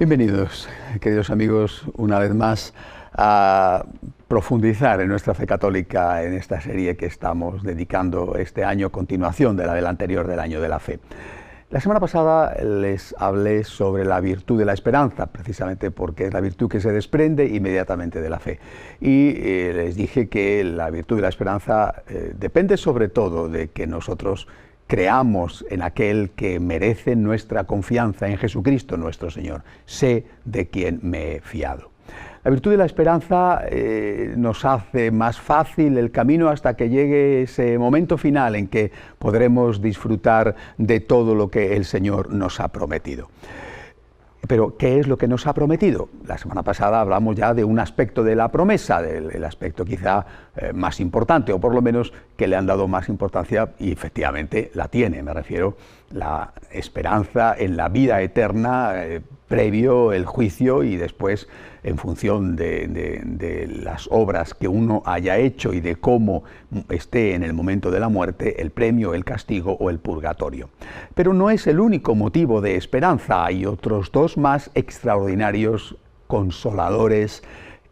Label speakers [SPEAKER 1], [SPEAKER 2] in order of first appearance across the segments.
[SPEAKER 1] Bienvenidos, queridos amigos, una vez más a profundizar en nuestra fe católica en esta serie que estamos dedicando este año, continuación de la del anterior, del año de la fe. La semana pasada les hablé sobre la virtud de la esperanza, precisamente porque es la virtud que se desprende inmediatamente de la fe. Y les dije que la virtud de la esperanza depende sobre todo de que nosotros creamos en aquel que merece nuestra confianza, en Jesucristo nuestro Señor. Sé de quién me he fiado. La virtud de la esperanza nos hace más fácil el camino hasta que llegue ese momento final en que podremos disfrutar de todo lo que el Señor nos ha prometido. Pero, ¿qué es lo que nos ha prometido? La semana pasada hablamos ya de un aspecto de la promesa, del aspecto quizá más importante, o por lo menos que le han dado más importancia, y efectivamente la tiene. Me refiero a la esperanza en la vida eterna, previo el juicio y después, en función de las obras que uno haya hecho y de cómo esté en el momento de la muerte, el premio, el castigo o el purgatorio. Pero no es el único motivo de esperanza. Hay otros dos más extraordinarios, consoladores,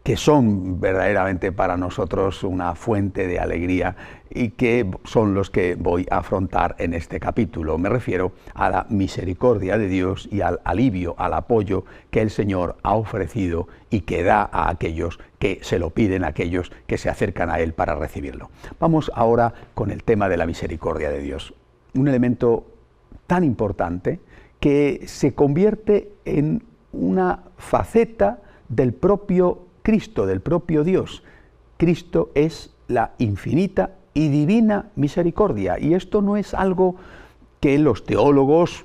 [SPEAKER 1] que son verdaderamente para nosotros una fuente de alegría y que son los que voy a afrontar en este capítulo. Me refiero a la misericordia de Dios y al alivio, al apoyo que el Señor ha ofrecido y que da a aquellos que se lo piden, a aquellos que se acercan a Él para recibirlo. Vamos ahora con el tema de la misericordia de Dios. Un elemento tan importante que se convierte en una faceta del propio Cristo, del propio Dios. Cristo es la infinita y divina misericordia, y esto no es algo que los teólogos,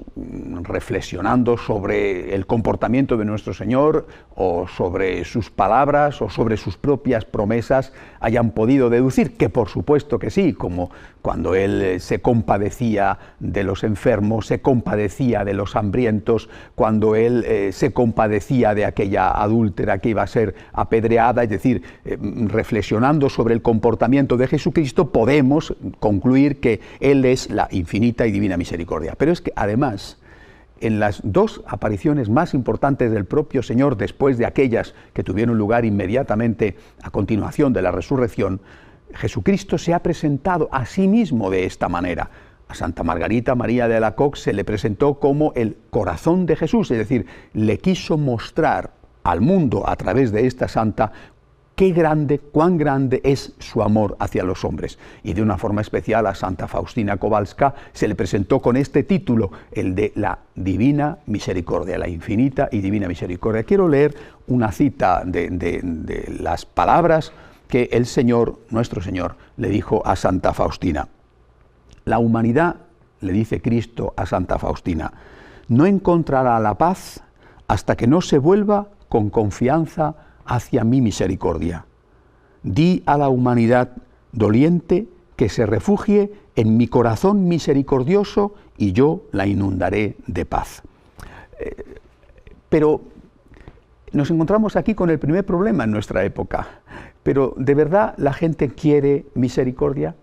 [SPEAKER 1] reflexionando sobre el comportamiento de nuestro Señor, o sobre sus palabras, o sobre sus propias promesas, hayan podido deducir, que por supuesto que sí, como cuando Él se compadecía de los enfermos, se compadecía de los hambrientos, cuando Él se compadecía de aquella adúltera que iba a ser apedreada, es decir, reflexionando sobre el comportamiento de Jesucristo, podemos concluir que Él es la infinita y divina misericordia. Pero es que además, en las dos apariciones más importantes del propio Señor, después de aquellas que tuvieron lugar inmediatamente a continuación de la resurrección, Jesucristo se ha presentado a sí mismo de esta manera. A Santa Margarita María de Alacoque se le presentó como el corazón de Jesús, es decir, le quiso mostrar al mundo a través de esta santa qué grande, cuán grande es su amor hacia los hombres. Y de una forma especial a Santa Faustina Kowalska se le presentó con este título, el de la divina misericordia, la infinita y divina misericordia. Quiero leer una cita de las palabras que el Señor, nuestro Señor, le dijo a Santa Faustina. La humanidad, le dice Cristo a Santa Faustina, no encontrará la paz hasta que no se vuelva con confianza hacia mi misericordia. Di a la humanidad doliente que se refugie en mi corazón misericordioso y yo la inundaré de paz. Pero nos encontramos aquí con el primer problema en nuestra época. Pero ¿de verdad la gente quiere misericordia?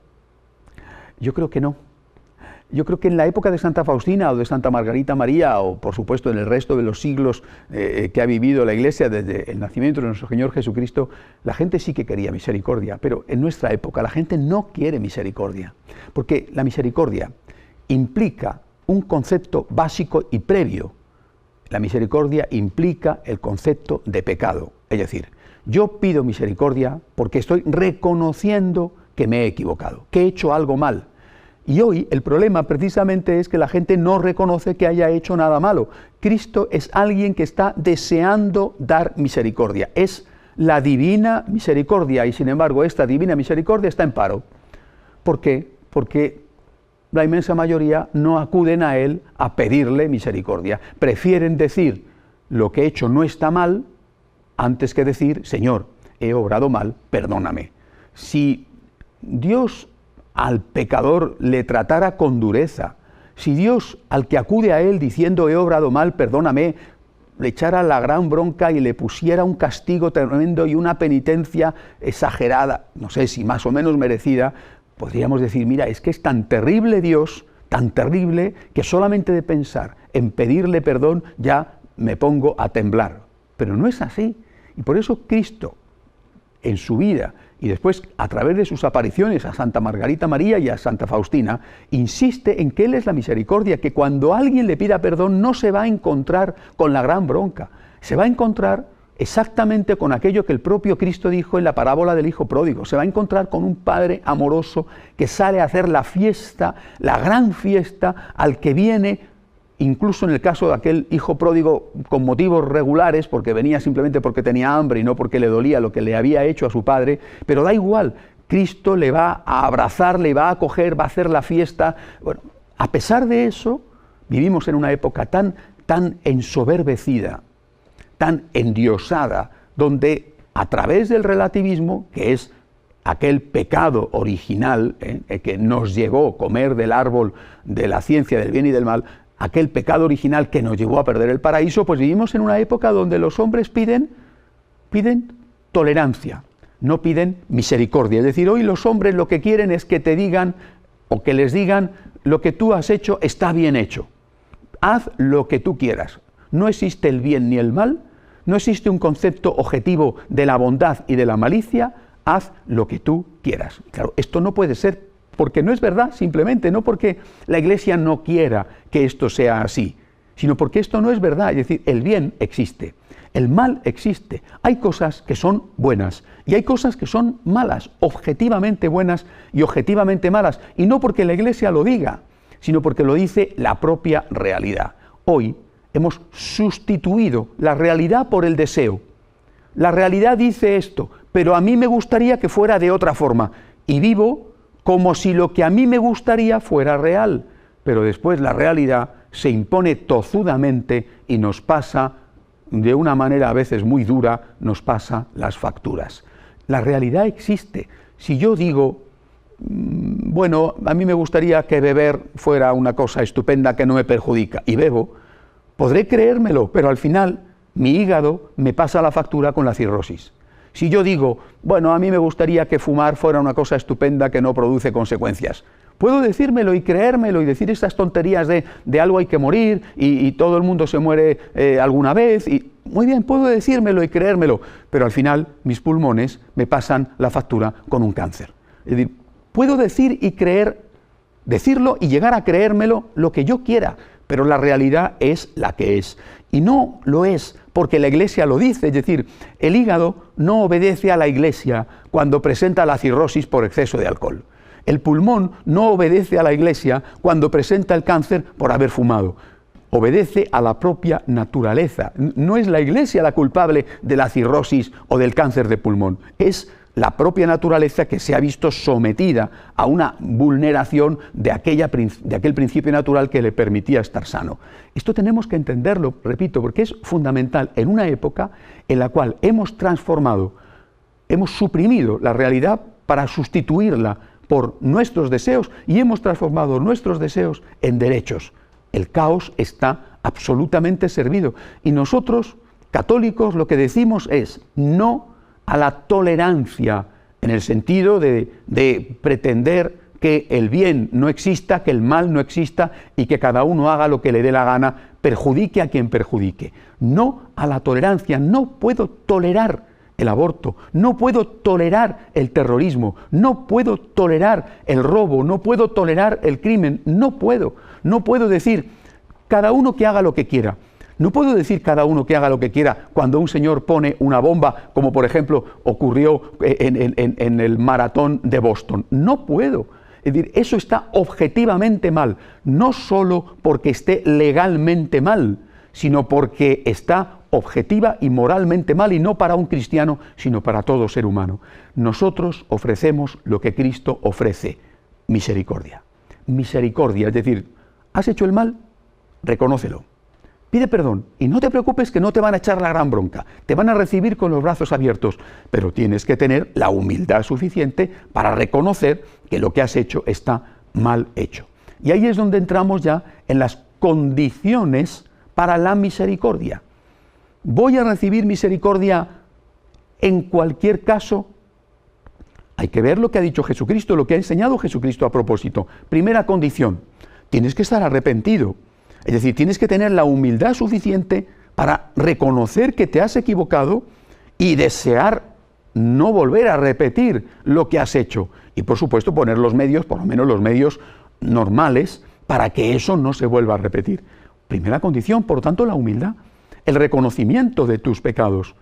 [SPEAKER 1] Yo creo que no. Yo creo que en la época de Santa Faustina o de Santa Margarita María, o por supuesto en el resto de los siglos que ha vivido la Iglesia desde el nacimiento de nuestro Señor Jesucristo, la gente sí que quería misericordia, pero en nuestra época la gente no quiere misericordia, porque la misericordia implica un concepto básico y previo. La misericordia implica el concepto de pecado, es decir, yo pido misericordia porque estoy reconociendo que me he equivocado, que he hecho algo mal. Y hoy el problema precisamente es que la gente no reconoce que haya hecho nada malo. Cristo es alguien que está deseando dar misericordia. Es la divina misericordia y sin embargo esta divina misericordia está en paro. ¿Por qué? Porque la inmensa mayoría no acuden a Él a pedirle misericordia. Prefieren decir lo que he hecho no está mal antes que decir Señor, he obrado mal, perdóname. Si Dios al pecador le tratara con dureza, si Dios al que acude a Él diciendo he obrado mal, perdóname, le echara la gran bronca y le pusiera un castigo tremendo y una penitencia exagerada, no sé si más o menos merecida, podríamos decir, mira, es que es tan terrible Dios, tan terrible, que solamente de pensar en pedirle perdón ya me pongo a temblar. Pero no es así. Y por eso Cristo, en su vida, y después a través de sus apariciones a Santa Margarita María y a Santa Faustina, insiste en que Él es la misericordia, que cuando alguien le pida perdón no se va a encontrar con la gran bronca, se va a encontrar exactamente con aquello que el propio Cristo dijo en la parábola del Hijo Pródigo. Se va a encontrar con un Padre amoroso que sale a hacer la fiesta, la gran fiesta, al que viene, incluso en el caso de aquel hijo pródigo con motivos regulares, porque venía simplemente porque tenía hambre y no porque le dolía lo que le había hecho a su padre, pero da igual, Cristo le va a abrazar, le va a acoger, va a hacer la fiesta. Bueno, a pesar de eso, vivimos en una época tan ensoberbecida, tan endiosada, donde a través del relativismo, que es aquel pecado original que nos llevó a comer del árbol de la ciencia del bien y del mal, aquel pecado original que nos llevó a perder el paraíso, pues vivimos en una época donde los hombres piden tolerancia, no piden misericordia. Es decir, hoy los hombres lo que quieren es que te digan o que les digan: lo que tú has hecho está bien hecho, haz lo que tú quieras. No existe el bien ni el mal, no existe un concepto objetivo de la bondad y de la malicia, haz lo que tú quieras. Claro, esto no puede ser, porque no es verdad, simplemente, no porque la Iglesia no quiera que esto sea así, sino porque esto no es verdad. Es decir, el bien existe, el mal existe, hay cosas que son buenas y hay cosas que son malas, objetivamente buenas y objetivamente malas, y no porque la Iglesia lo diga, sino porque lo dice la propia realidad. Hoy hemos sustituido la realidad por el deseo. La realidad dice esto, pero a mí me gustaría que fuera de otra forma, y vivo como si lo que a mí me gustaría fuera real, pero después la realidad se impone tozudamente y nos pasa, de una manera a veces muy dura, nos pasa las facturas. La realidad existe. Si yo digo, bueno, a mí me gustaría que beber fuera una cosa estupenda que no me perjudica, y bebo, podré creérmelo, pero al final mi hígado me pasa la factura con la cirrosis. Si yo digo, bueno, a mí me gustaría que fumar fuera una cosa estupenda que no produce consecuencias, puedo decírmelo y creérmelo y decir estas tonterías de algo hay que morir y todo el mundo se muere alguna vez, y muy bien, puedo decírmelo y creérmelo, pero al final mis pulmones me pasan la factura con un cáncer. Es decir, puedo decir y creer, decirlo y llegar a creérmelo lo que yo quiera, pero la realidad es la que es. Y no lo es porque la Iglesia lo dice, es decir, el hígado no obedece a la Iglesia cuando presenta la cirrosis por exceso de alcohol. El pulmón no obedece a la Iglesia cuando presenta el cáncer por haber fumado. Obedece a la propia naturaleza. No es la Iglesia la culpable de la cirrosis o del cáncer de pulmón, es la propia naturaleza que se ha visto sometida a una vulneración de aquel principio natural que le permitía estar sano. Esto tenemos que entenderlo, repito, porque es fundamental en una época en la cual hemos transformado, hemos suprimido la realidad para sustituirla por nuestros deseos y hemos transformado nuestros deseos en derechos. El caos está absolutamente servido y nosotros, católicos, lo que decimos es no a la tolerancia, en el sentido de pretender que el bien no exista, que el mal no exista y que cada uno haga lo que le dé la gana, perjudique a quien perjudique. No a la tolerancia, no puedo tolerar el aborto, no puedo tolerar el terrorismo, no puedo tolerar el robo, no puedo tolerar el crimen, no puedo decir cada uno que haga lo que quiera. No puedo decir cada uno que haga lo que quiera cuando un señor pone una bomba, como por ejemplo ocurrió en el maratón de Boston. No puedo. Es decir, eso está objetivamente mal, no solo porque esté legalmente mal, sino porque está objetiva y moralmente mal, y no para un cristiano, sino para todo ser humano. Nosotros ofrecemos lo que Cristo ofrece, misericordia. Misericordia, es decir, ¿has hecho el mal? Reconócelo. Pide perdón y no te preocupes que no te van a echar la gran bronca, te van a recibir con los brazos abiertos, pero tienes que tener la humildad suficiente para reconocer que lo que has hecho está mal hecho. Y ahí es donde entramos ya en las condiciones para la misericordia. ¿Voy a recibir misericordia en cualquier caso? Hay que ver lo que ha dicho Jesucristo, lo que ha enseñado Jesucristo a propósito. Primera condición, tienes que estar arrepentido. Es decir, tienes que tener la humildad suficiente para reconocer que te has equivocado y desear no volver a repetir lo que has hecho. Y por supuesto poner los medios, por lo menos los medios normales, para que eso no se vuelva a repetir. Primera condición, por tanto, la humildad. El reconocimiento de tus pecados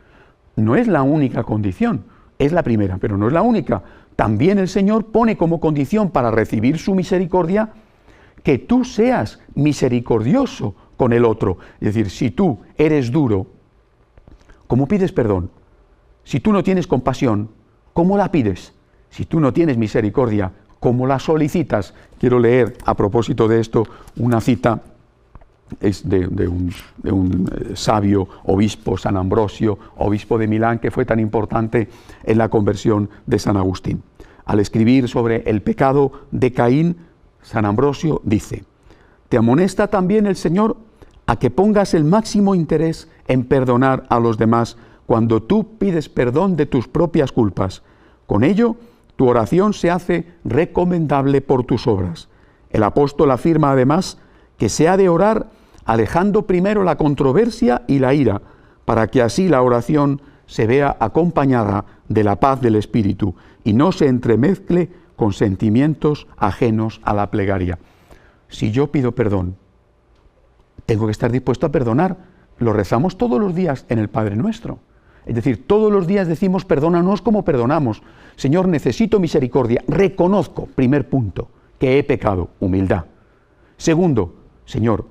[SPEAKER 1] no es la única condición, es la primera, pero no es la única. También el Señor pone como condición para recibir su misericordia que tú seas misericordioso con el otro. Es decir, si tú eres duro, ¿cómo pides perdón? Si tú no tienes compasión, ¿cómo la pides? Si tú no tienes misericordia, ¿cómo la solicitas? Quiero leer, a propósito de esto, una cita es de un sabio obispo, San Ambrosio, obispo de Milán, que fue tan importante en la conversión de San Agustín. Al escribir sobre el pecado de Caín, San Ambrosio dice: te amonesta también el Señor a que pongas el máximo interés en perdonar a los demás cuando tú pides perdón de tus propias culpas. Con ello, tu oración se hace recomendable por tus obras. El apóstol afirma además que se ha de orar alejando primero la controversia y la ira, para que así la oración se vea acompañada de la paz del Espíritu y no se entremezcle con sentimientos ajenos a la plegaria. Si yo pido perdón, tengo que estar dispuesto a perdonar. Lo rezamos todos los días en el Padre Nuestro. Es decir, todos los días decimos: perdónanos como perdonamos. Señor, necesito misericordia. Reconozco, primer punto, que he pecado, humildad. Segundo, Señor,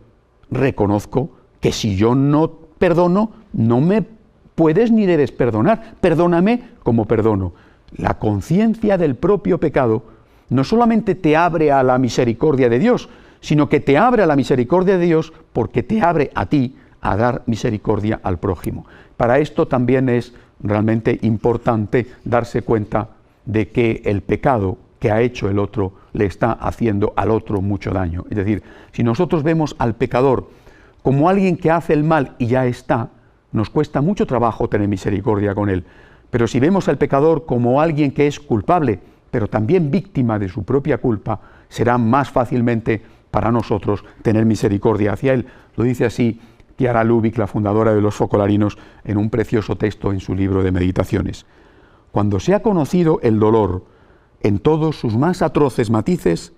[SPEAKER 1] reconozco que si yo no perdono, no me puedes ni debes perdonar. Perdóname como perdono. La conciencia del propio pecado no solamente te abre a la misericordia de Dios, sino que te abre a la misericordia de Dios porque te abre a ti a dar misericordia al prójimo. Para esto también es realmente importante darse cuenta de que el pecado que ha hecho el otro le está haciendo al otro mucho daño. Es decir, si nosotros vemos al pecador como alguien que hace el mal y ya está, nos cuesta mucho trabajo tener misericordia con él. Pero si vemos al pecador como alguien que es culpable, pero también víctima de su propia culpa, será más fácilmente para nosotros tener misericordia hacia él. Lo dice así Chiara Lubich, la fundadora de los Focolarinos, en un precioso texto en su libro de meditaciones. Cuando se ha conocido el dolor en todos sus más atroces matices,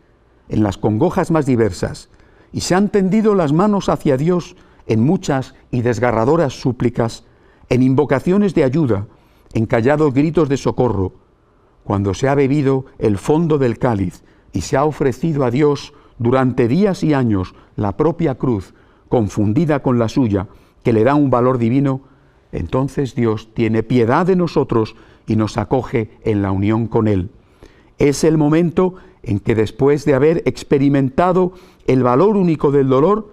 [SPEAKER 1] en las congojas más diversas, y se han tendido las manos hacia Dios en muchas y desgarradoras súplicas, en invocaciones de ayuda, en callados gritos de socorro, cuando se ha bebido el fondo del cáliz y se ha ofrecido a Dios durante días y años la propia cruz, confundida con la suya, que le da un valor divino, entonces Dios tiene piedad de nosotros y nos acoge en la unión con Él. Es el momento en que, después de haber experimentado el valor único del dolor,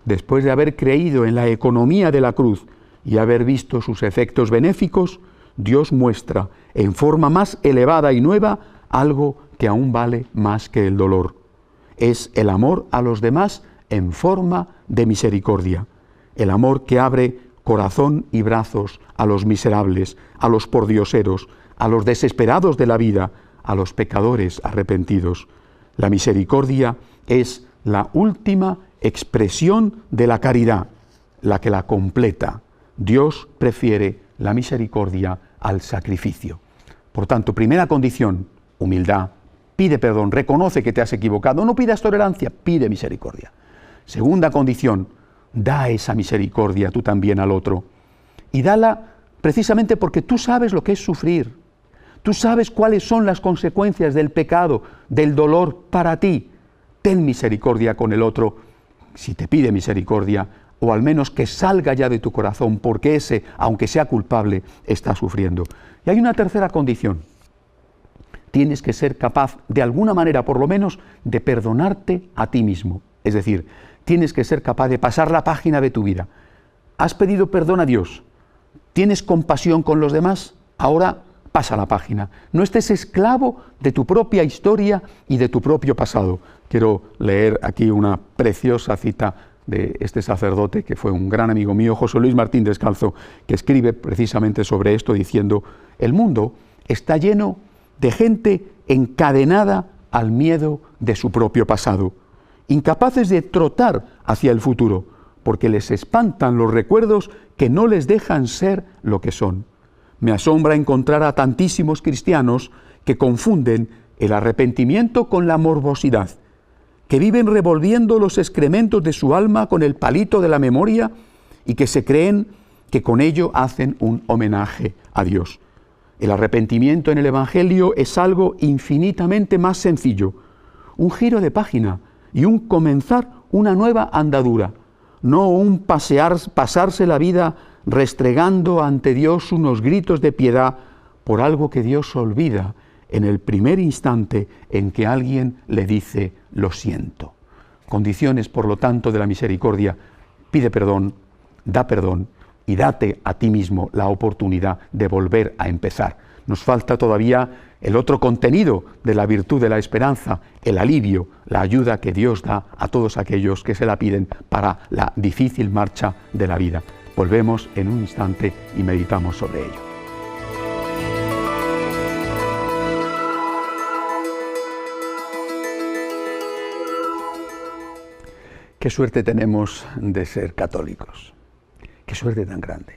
[SPEAKER 1] después de haber creído en la economía de la cruz y haber visto sus efectos benéficos, Dios muestra en forma más elevada y nueva algo que aún vale más que el dolor. Es el amor a los demás en forma de misericordia, el amor que abre corazón y brazos a los miserables, a los pordioseros, a los desesperados de la vida, a los pecadores arrepentidos. La misericordia es la última expresión de la caridad, la que la completa. Dios prefiere la misericordia al sacrificio. Por tanto, primera condición, humildad. Pide perdón, reconoce que te has equivocado. No pidas tolerancia, pide misericordia. Segunda condición, da esa misericordia tú también al otro. Y dala precisamente porque tú sabes lo que es sufrir. Tú sabes cuáles son las consecuencias del pecado, del dolor para ti. Ten misericordia con el otro, si te pide misericordia, o al menos que salga ya de tu corazón, porque ese, aunque sea culpable, está sufriendo. Y hay una tercera condición. Tienes que ser capaz, de alguna manera por lo menos, de perdonarte a ti mismo. Es decir, tienes que ser capaz de pasar la página de tu vida. Has pedido perdón a Dios, tienes compasión con los demás, ahora pasa la página. No estés esclavo de tu propia historia y de tu propio pasado. Quiero leer aquí una preciosa cita de este sacerdote que fue un gran amigo mío, José Luis Martín Descalzo, que escribe precisamente sobre esto diciendo: el mundo está lleno de gente encadenada al miedo de su propio pasado, incapaces de trotar hacia el futuro, porque les espantan los recuerdos que no les dejan ser lo que son. Me asombra encontrar a tantísimos cristianos que confunden el arrepentimiento con la morbosidad, que viven revolviendo los excrementos de su alma con el palito de la memoria y que se creen que con ello hacen un homenaje a Dios. El arrepentimiento en el Evangelio es algo infinitamente más sencillo, un giro de página y un comenzar una nueva andadura, no un pasarse la vida restregando ante Dios unos gritos de piedad por algo que Dios olvida en el primer instante en que alguien le dice lo siento. Condiciones, por lo tanto, de la misericordia: pide perdón, da perdón y date a ti mismo la oportunidad de volver a empezar. Nos falta todavía el otro contenido de la virtud de la esperanza, el alivio, la ayuda que Dios da a todos aquellos que se la piden para la difícil marcha de la vida. Volvemos en un instante y meditamos sobre ello. Qué suerte tenemos de ser católicos. Qué suerte tan grande.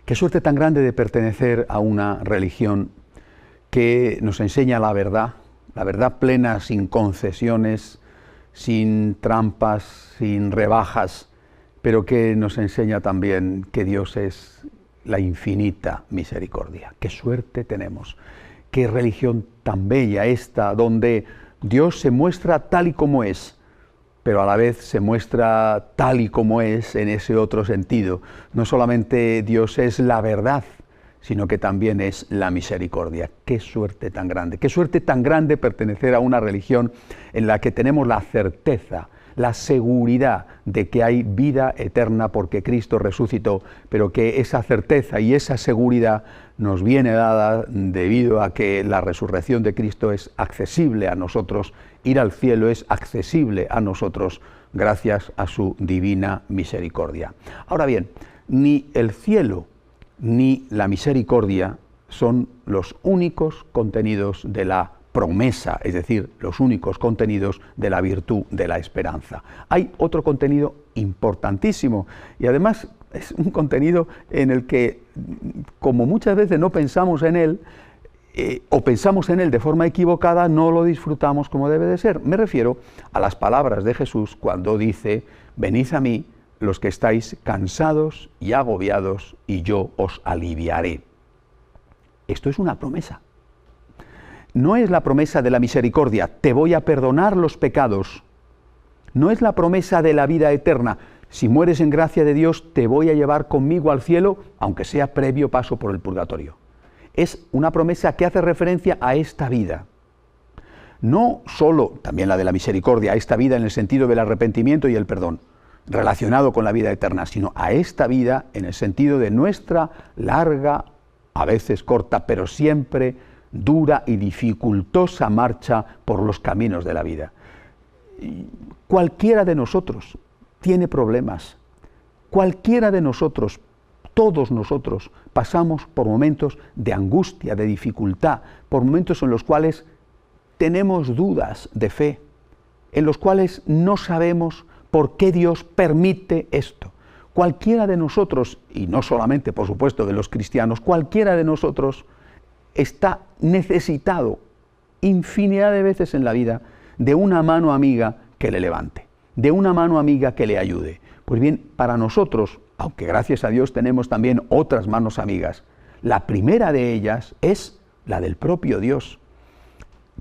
[SPEAKER 1] Qué suerte tan grande de pertenecer a una religión que nos enseña la verdad plena, sin concesiones, sin trampas, sin rebajas, pero que nos enseña también que Dios es la infinita misericordia. Qué suerte tenemos. Qué religión tan bella esta, donde Dios se muestra tal y como es, pero a la vez se muestra tal y como es en ese otro sentido. No solamente Dios es la verdad, sino que también es la misericordia. ¡Qué suerte tan grande! ¡Qué suerte tan grande pertenecer a una religión en la que tenemos la certeza, la seguridad de que hay vida eterna porque Cristo resucitó, pero que esa certeza y esa seguridad nos viene dada debido a que la resurrección de Cristo es accesible a nosotros, ir al cielo es accesible a nosotros gracias a su divina misericordia. Ahora bien, ni el cielo ni la misericordia son los únicos contenidos de la promesa, es decir, los únicos contenidos de la virtud de la esperanza. Hay otro contenido importantísimo y además es un contenido en el que, como muchas veces no pensamos en él, o pensamos en él de forma equivocada, no lo disfrutamos como debe de ser. Me refiero a las palabras de Jesús cuando dice: venid a mí los que estáis cansados y agobiados, y yo os aliviaré. Esto es una promesa. No es la promesa de la misericordia, te voy a perdonar los pecados. No es la promesa de la vida eterna, si mueres en gracia de Dios te voy a llevar conmigo al cielo, aunque sea previo paso por el purgatorio. Es una promesa que hace referencia a esta vida. No solo, también la de la misericordia, a esta vida en el sentido del arrepentimiento y el perdón, relacionado con la vida eterna, sino a esta vida en el sentido de nuestra larga, a veces corta, pero siempre dura y dificultosa marcha por los caminos de la vida. Cualquiera de nosotros tiene problemas. Cualquiera de nosotros, todos nosotros, pasamos por momentos de angustia, de dificultad, por momentos en los cuales tenemos dudas de fe, en los cuales no sabemos por qué Dios permite esto. Cualquiera de nosotros, y no solamente, por supuesto, de los cristianos, cualquiera de nosotros está necesitado infinidad de veces en la vida de una mano amiga que le levante, de una mano amiga que le ayude. Pues bien, para nosotros, aunque gracias a Dios tenemos también otras manos amigas, la primera de ellas es la del propio Dios.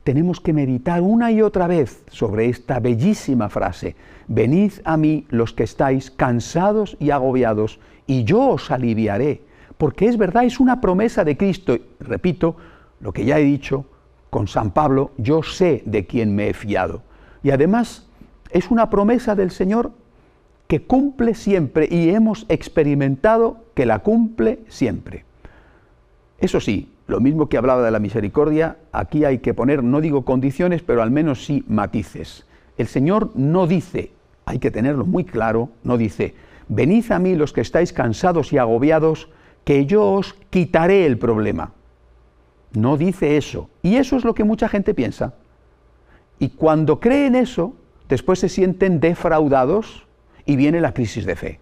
[SPEAKER 1] Tenemos que meditar una y otra vez sobre esta bellísima frase: venid a mí los que estáis cansados y agobiados, y yo os aliviaré. Porque es verdad, es una promesa de Cristo. Repito lo que ya he dicho con San Pablo: yo sé de quién me he fiado. Y además es una promesa del Señor que cumple siempre, y hemos experimentado que la cumple siempre. Eso sí, lo mismo que hablaba de la misericordia, aquí hay que poner, no digo condiciones, pero al menos sí matices. El Señor no dice, hay que tenerlo muy claro, no dice: venid a mí los que estáis cansados y agobiados, que yo os quitaré el problema. No dice eso. Y eso es lo que mucha gente piensa. Y cuando creen eso, después se sienten defraudados y viene la crisis de fe.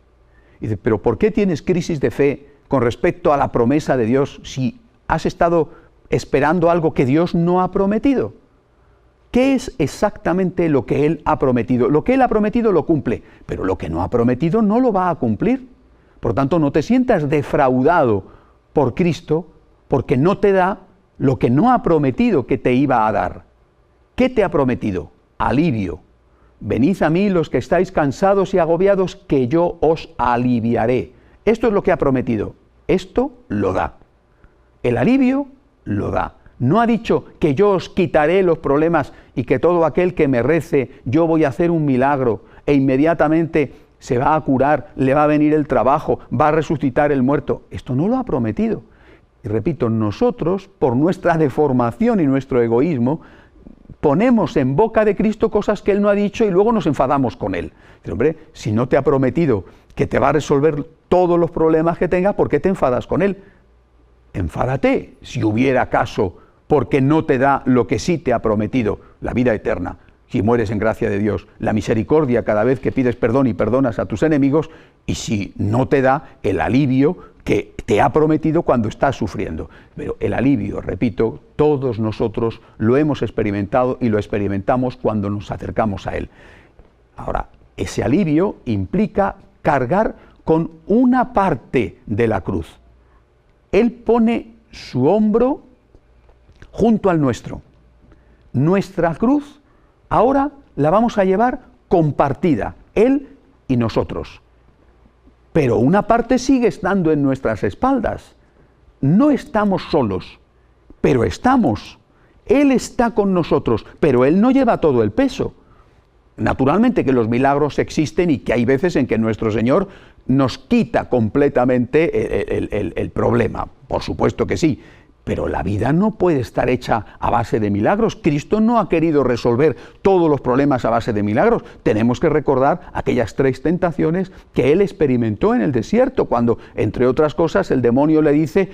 [SPEAKER 1] Y dice, pero ¿por qué tienes crisis de fe con respecto a la promesa de Dios si has estado esperando algo que Dios no ha prometido? ¿Qué es exactamente lo que Él ha prometido? Lo que Él ha prometido lo cumple, pero lo que no ha prometido no lo va a cumplir. Por tanto, no te sientas defraudado por Cristo porque no te da lo que no ha prometido que te iba a dar. ¿Qué te ha prometido? Alivio. Venid a mí los que estáis cansados y agobiados, que yo os aliviaré. Esto es lo que ha prometido. Esto lo da. El alivio lo da. No ha dicho que yo os quitaré los problemas y que todo aquel que me rece, yo voy a hacer un milagro e inmediatamente se va a curar, le va a venir el trabajo, va a resucitar el muerto. Esto no lo ha prometido. Y repito, nosotros, por nuestra deformación y nuestro egoísmo, ponemos en boca de Cristo cosas que Él no ha dicho y luego nos enfadamos con Él. Pero, hombre, si no te ha prometido que te va a resolver todos los problemas que tenga, ¿por qué te enfadas con Él? Enfádate, si hubiera caso, porque no te da lo que sí te ha prometido, la vida eterna, si mueres en gracia de Dios, la misericordia cada vez que pides perdón y perdonas a tus enemigos, y si no te da el alivio que te ha prometido cuando estás sufriendo. Pero el alivio, repito, todos nosotros lo hemos experimentado y lo experimentamos cuando nos acercamos a Él. Ahora, ese alivio implica cargar con una parte de la cruz. Él pone su hombro junto al nuestro. Nuestra cruz ahora la vamos a llevar compartida, Él y nosotros. Pero una parte sigue estando en nuestras espaldas. No estamos solos, pero estamos. Él está con nosotros, pero Él no lleva todo el peso. Naturalmente que los milagros existen y que hay veces en que nuestro Señor nos quita completamente el problema. Por supuesto que sí. Pero la vida no puede estar hecha a base de milagros. Cristo no ha querido resolver todos los problemas a base de milagros. Tenemos que recordar aquellas 3 tentaciones que Él experimentó en el desierto, cuando, entre otras cosas, el demonio le dice,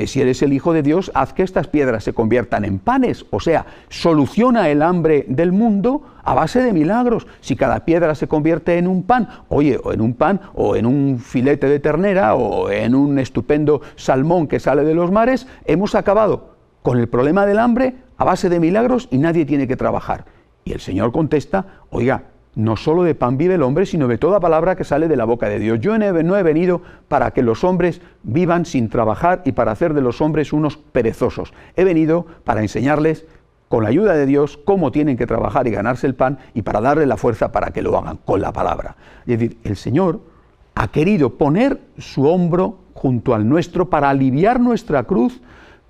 [SPEAKER 1] si eres el Hijo de Dios, haz que estas piedras se conviertan en panes. O sea, soluciona el hambre del mundo a base de milagros. Si cada piedra se convierte en un pan, oye, o en un pan, o en un filete de ternera, o en un estupendo salmón que sale de los mares, hemos acabado con el problema del hambre a base de milagros y nadie tiene que trabajar. Y el Señor contesta, oiga, no solo de pan vive el hombre, sino de toda palabra que sale de la boca de Dios. Yo no he venido para que los hombres vivan sin trabajar y para hacer de los hombres unos perezosos. He venido para enseñarles, con la ayuda de Dios, cómo tienen que trabajar y ganarse el pan, y para darle la fuerza para que lo hagan con la palabra. Es decir, el Señor ha querido poner su hombro junto al nuestro para aliviar nuestra cruz,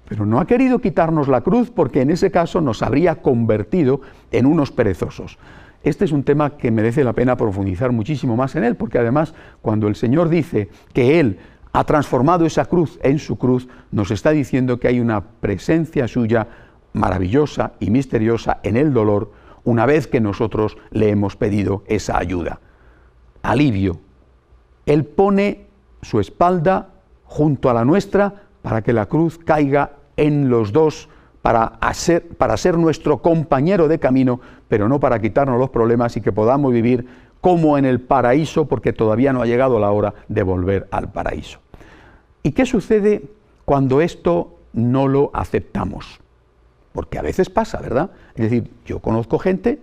[SPEAKER 1] pero no ha querido quitarnos la cruz, porque en ese caso nos habría convertido en unos perezosos. Este es un tema que merece la pena profundizar muchísimo más en él, porque además, cuando el Señor dice que Él ha transformado esa cruz en su cruz, nos está diciendo que hay una presencia suya maravillosa y misteriosa en el dolor, una vez que nosotros le hemos pedido esa ayuda. Alivio. Él pone su espalda junto a la nuestra para que la cruz caiga en los dos, para ser nuestro compañero de camino, pero no para quitarnos los problemas y que podamos vivir como en el paraíso, porque todavía no ha llegado la hora de volver al paraíso. ¿Y qué sucede cuando esto no lo aceptamos? Porque a veces pasa, ¿verdad? Es decir, yo conozco gente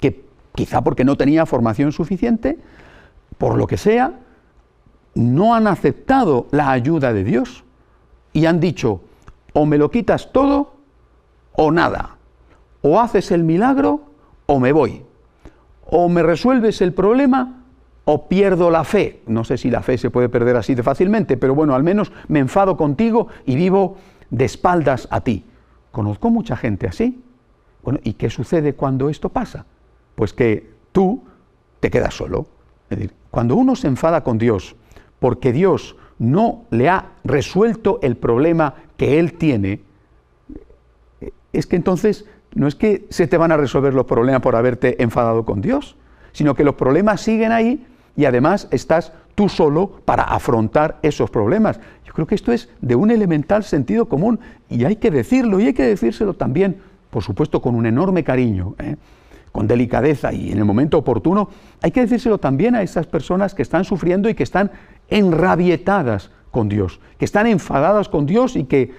[SPEAKER 1] que quizá porque no tenía formación suficiente, por lo que sea, no han aceptado la ayuda de Dios y han dicho, o me lo quitas todo o nada, o haces el milagro o me voy, o me resuelves el problema o pierdo la fe. No sé si la fe se puede perder así de fácilmente, pero bueno, al menos me enfado contigo y vivo de espaldas a ti. Conozco mucha gente así. Bueno, ¿y qué sucede cuando esto pasa? Pues que tú te quedas solo. Es decir, cuando uno se enfada con Dios porque Dios no le ha resuelto el problema que él tiene, es que entonces no es que se te van a resolver los problemas por haberte enfadado con Dios, sino que los problemas siguen ahí y además estás tú solo para afrontar esos problemas. Yo creo que esto es de un elemental sentido común y hay que decirlo, y hay que decírselo también, por supuesto, con un enorme cariño, con delicadeza y en el momento oportuno, hay que decírselo también a esas personas que están sufriendo y que están enrabietadas con Dios, que están enfadadas con Dios y que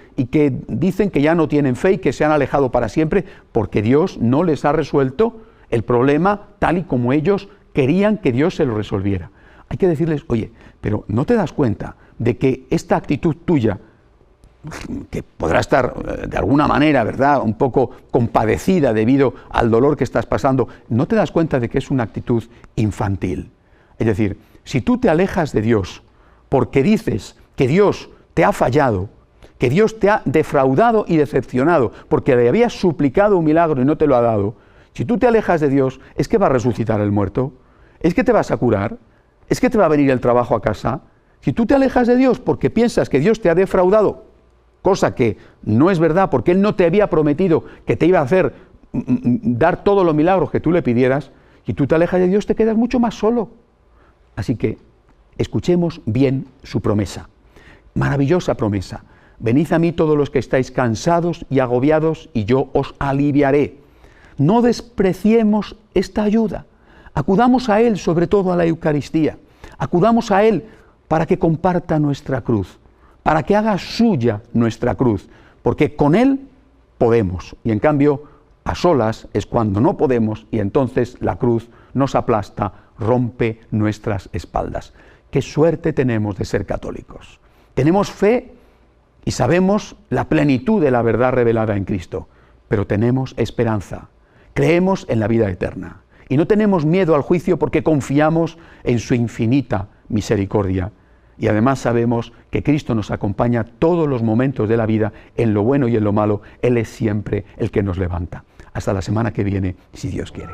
[SPEAKER 1] dicen que ya no tienen fe y que se han alejado para siempre porque Dios no les ha resuelto el problema tal y como ellos querían que Dios se lo resolviera. Hay que decirles, oye, pero ¿no te das cuenta de que esta actitud tuya, que podrá estar de alguna manera, ¿verdad?, un poco compadecida debido al dolor que estás pasando, ¿no te das cuenta de que es una actitud infantil? Es decir, si tú te alejas de Dios porque dices que Dios te ha fallado, que Dios te ha defraudado y decepcionado, porque le habías suplicado un milagro y no te lo ha dado, si tú te alejas de Dios, ¿es que va a resucitar el muerto? ¿Es que te vas a curar? ¿Es que te va a venir el trabajo a casa? Si tú te alejas de Dios porque piensas que Dios te ha defraudado, cosa que no es verdad, porque Él no te había prometido que te iba a hacer dar todos los milagros que tú le pidieras, y tú te alejas de Dios, te quedas mucho más solo. Así que escuchemos bien su promesa, maravillosa promesa. Venid a mí todos los que estáis cansados y agobiados, y yo os aliviaré. No despreciemos esta ayuda. Acudamos a Él, sobre todo a la Eucaristía. Acudamos a Él para que comparta nuestra cruz, para que haga suya nuestra cruz, porque con Él podemos, y en cambio a solas es cuando no podemos, y entonces la cruz nos aplasta, rompe nuestras espaldas. Qué suerte tenemos de ser católicos. Tenemos fe y sabemos la plenitud de la verdad revelada en Cristo, pero tenemos esperanza, creemos en la vida eterna y no tenemos miedo al juicio porque confiamos en su infinita misericordia. Y además sabemos que Cristo nos acompaña todos los momentos de la vida, en lo bueno y en lo malo. Él es siempre el que nos levanta. Hasta la semana que viene, si Dios quiere.